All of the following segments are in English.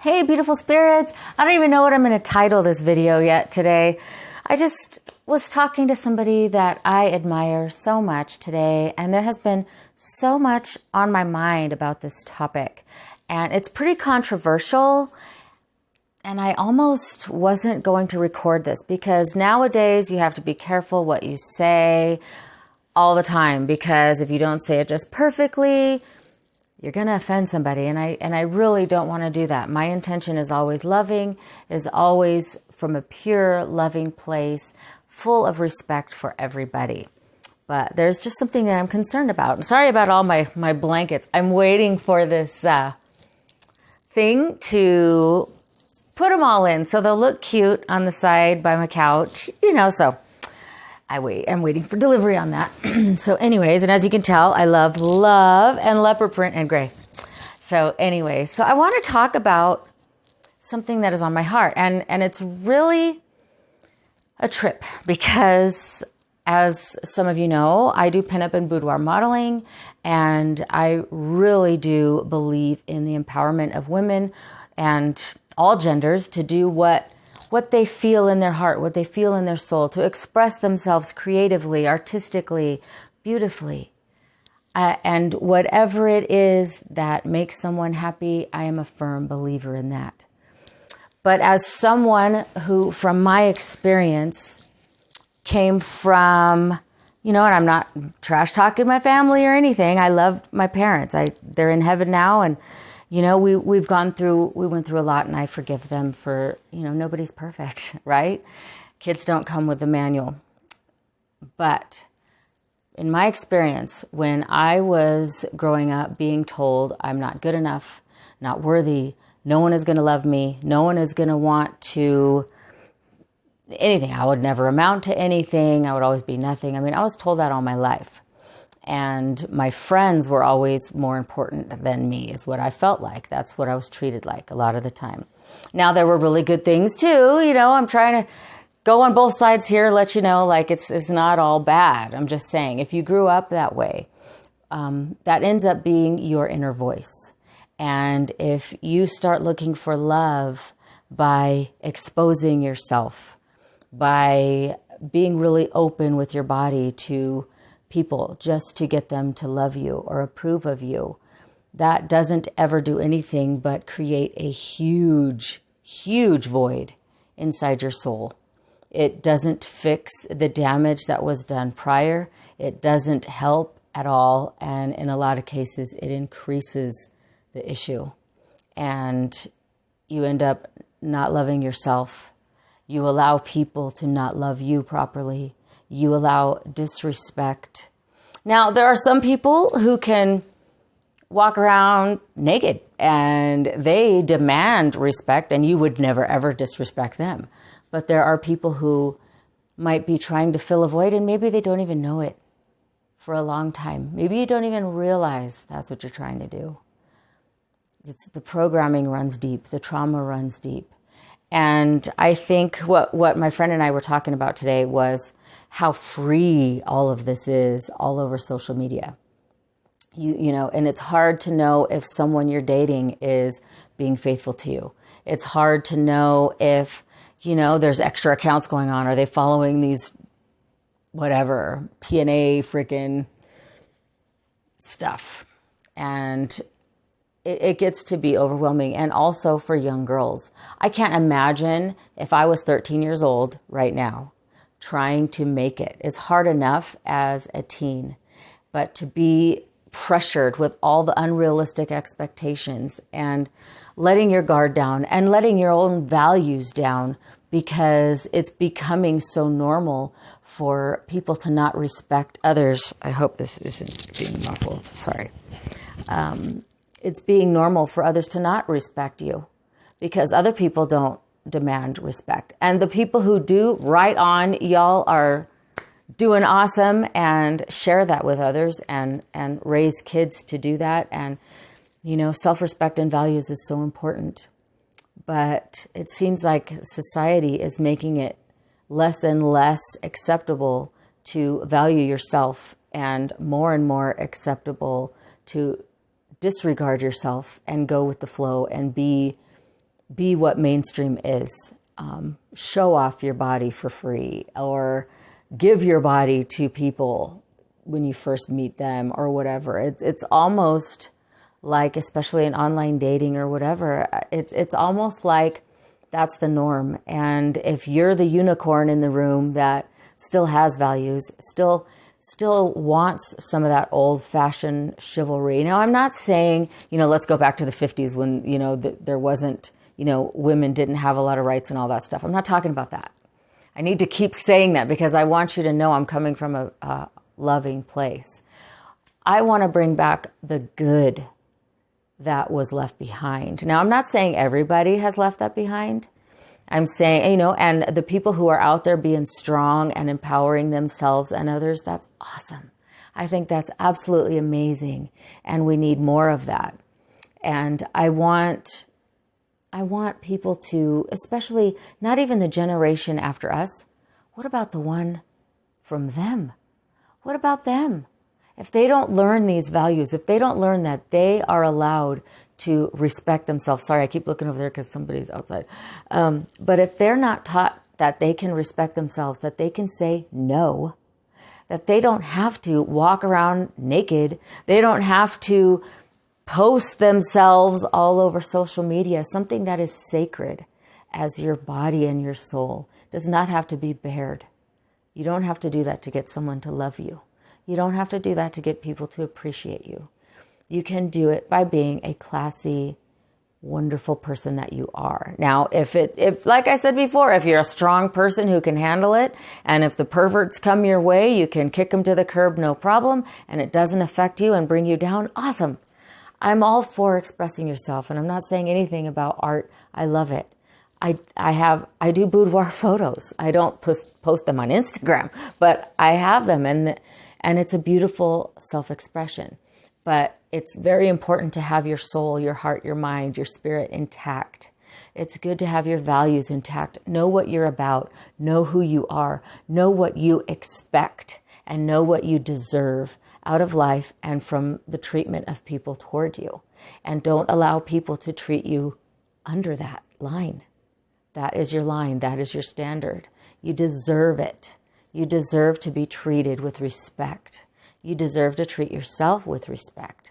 Hey, beautiful spirits. I don't even know what I'm going to title this video yet today. I just was talking to somebody that I admire so much today, and there has been so much on my mind about this topic. And it's pretty controversial, and I almost wasn't going to record this because nowadays you have to be careful what you say all the time, because if you don't say it just perfectly, you're going to offend somebody, and I really don't want to do that. My intention is always loving, is always from a pure, loving place, full of respect for everybody. But there's just something that I'm concerned about. I'm sorry about all my blankets. I'm waiting for this thing to put them all in so they'll look cute on the side by my couch, so I'm waiting for delivery on that. So anyways, and as you can tell, I love and leopard print and gray. So anyways, so I want to talk about something that is on my heart. And it's really a trip because, as some of you know, I do pinup and boudoir modeling, and I really do believe in the empowerment of women and all genders to do what they feel in their heart, what they feel in their soul, to express themselves creatively, artistically, beautifully. And whatever it is that makes someone happy, I am a firm believer in that. But as someone who, from my experience, came from, and I'm not trash talking my family or anything. I love my parents. They're in heaven now, and we went through a lot, and I forgive them for, nobody's perfect, right? Kids don't come with a manual. But in my experience, when I was growing up being told I'm not good enough, not worthy, no one is going to love me, no one is going to want to anything, I would never amount to anything, I would always be nothing. I was told that all my life. And my friends were always more important than me, is what I felt like. That's what I was treated like a lot of the time. Now, there were really good things too. I'm trying to go on both sides here, let you know, like it's not all bad. I'm just saying, if you grew up that way, that ends up being your inner voice. And if you start looking for love by exposing yourself, by being really open with your body to people just to get them to love you or approve of you, that doesn't ever do anything but create a huge, huge void inside your soul. It doesn't fix the damage that was done prior. It doesn't help at all. And in a lot of cases, it increases the issue. And you end up not loving yourself. You allow people to not love you properly. You allow disrespect. Now, there are some people who can walk around naked and they demand respect, and you would never, ever disrespect them. But there are people who might be trying to fill a void, and maybe they don't even know it for a long time. Maybe you don't even realize that's what you're trying to do. The programming runs deep. The trauma runs deep. And I think what my friend and I were talking about today was how free all of this is all over social media. And it's hard to know if someone you're dating is being faithful to you. It's hard to know if, there's extra accounts going on. Are they following these, whatever, TNA freaking stuff? And it gets to be overwhelming. And also for young girls. I can't imagine if I was 13 years old right now trying to make it. It's hard enough as a teen, but to be pressured with all the unrealistic expectations and letting your guard down and letting your own values down because it's becoming so normal for people to not respect others. I hope this isn't being muffled. Sorry. It's being normal for others to not respect you because other people don't demand respect. And the people who do, right on, y'all are doing awesome, and share that with others and raise kids to do that. And, self-respect and values is so important. But it seems like society is making it less and less acceptable to value yourself and more acceptable to disregard yourself and go with the flow and be be what mainstream is. Show off your body for free, or give your body to people when you first meet them, or whatever. It's almost like, especially in online dating or whatever, it's almost like that's the norm. And if you're the unicorn in the room that still has values, still wants some of that old-fashioned chivalry. Now, I'm not saying, let's go back to the 50s when, there wasn't, women didn't have a lot of rights and all that stuff. I'm not talking about that. I need to keep saying that because I want you to know I'm coming from a loving place. I want to bring back the good that was left behind. Now, I'm not saying everybody has left that behind. I'm saying, and the people who are out there being strong and empowering themselves and others, that's awesome. I think that's absolutely amazing. And we need more of that. And I want people to, especially not even the generation after us. What about the one from them? What about them? If they don't learn these values, if they don't learn that they are allowed to respect themselves. Sorry, I keep looking over there because somebody's outside. But if they're not taught that they can respect themselves, that they can say no, that they don't have to walk around naked, they don't have to post themselves all over social media, something that is sacred as your body and your soul does not have to be bared. You don't have to do that to get someone to love you. You don't have to do that to get people to appreciate you. You can do it by being a classy, wonderful person that you are. Now, if like I said before, if you're a strong person who can handle it, and if the perverts come your way, you can kick them to the curb, no problem, and it doesn't affect you and bring you down, awesome. I'm all for expressing yourself, and I'm not saying anything about art. I love it. I do boudoir photos. I don't post them on Instagram, but I have them, and it's a beautiful self-expression. But it's very important to have your soul, your heart, your mind, your spirit intact. It's good to have your values intact. Know what you're about. Know who you are. Know what you expect, and know what you deserve out of life and from the treatment of people toward you. And don't allow people to treat you under that line. That is your line. That is your standard. You deserve it. You deserve to be treated with respect. You deserve to treat yourself with respect.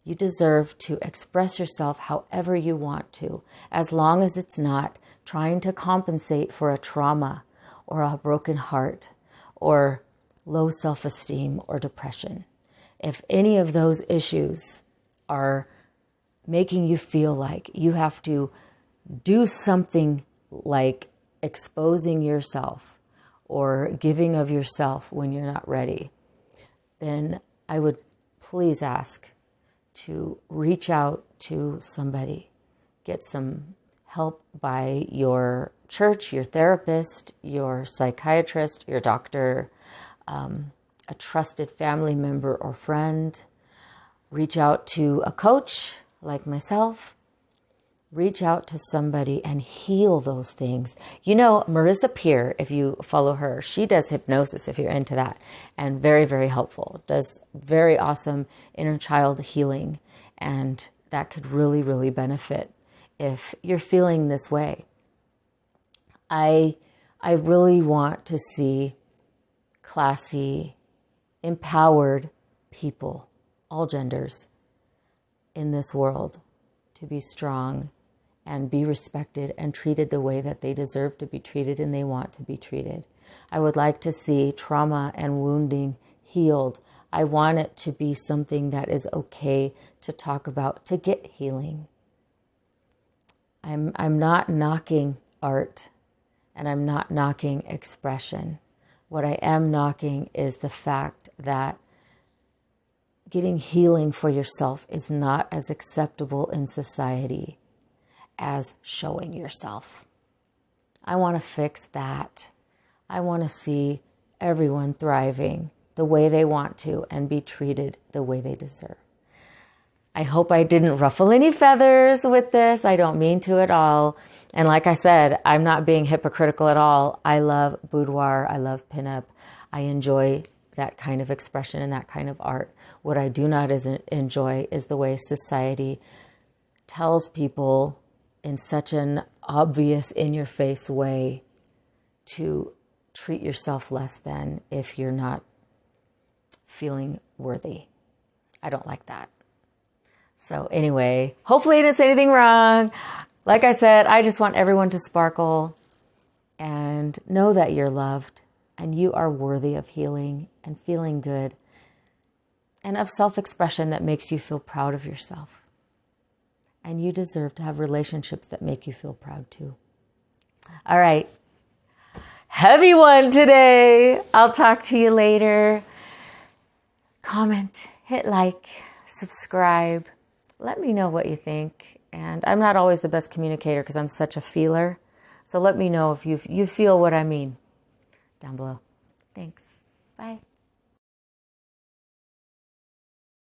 You deserve to express yourself however you want to, as long as it's not trying to compensate for a trauma or a broken heart or low self-esteem or depression. If any of those issues are making you feel like you have to do something like exposing yourself or giving of yourself when you're not ready, then I would please ask to reach out to somebody. Get some help by your church, your therapist, your psychiatrist, your doctor, a trusted family member or friend. Reach out to a coach like myself. Reach out to somebody and heal those things. Marissa Peer, if you follow her, she does hypnosis if you're into that, and very, very helpful. Does very awesome inner child healing, and that could really, really benefit if you're feeling this way. I really want to see classy, empowered people, all genders, in this world to be strong and be respected and treated the way that they deserve to be treated and they want to be treated. I would like to see trauma and wounding healed. I want it to be something that is okay to talk about, to get healing. I'm not knocking art, and I'm not knocking expression. What I am knocking is the fact that getting healing for yourself is not as acceptable in society as showing yourself. I want to fix that. I want to see everyone thriving the way they want to and be treated the way they deserve. I hope I didn't ruffle any feathers with this. I don't mean to at all. And like I said, I'm not being hypocritical at all. I love boudoir. I love pinup. I enjoy that kind of expression and that kind of art. What I do not enjoy is the way society tells people in such an obvious, in-your-face way to treat yourself less than if you're not feeling worthy. I don't like that. So anyway, hopefully I didn't say anything wrong. Like I said, I just want everyone to sparkle and know that you're loved and you are worthy of healing and feeling good and of self-expression that makes you feel proud of yourself. And you deserve to have relationships that make you feel proud too. All right. Heavy one today. I'll talk to you later. Comment, hit like, subscribe. Let me know what you think. And I'm not always the best communicator because I'm such a feeler. So let me know if you feel what I mean down below. Thanks. Bye.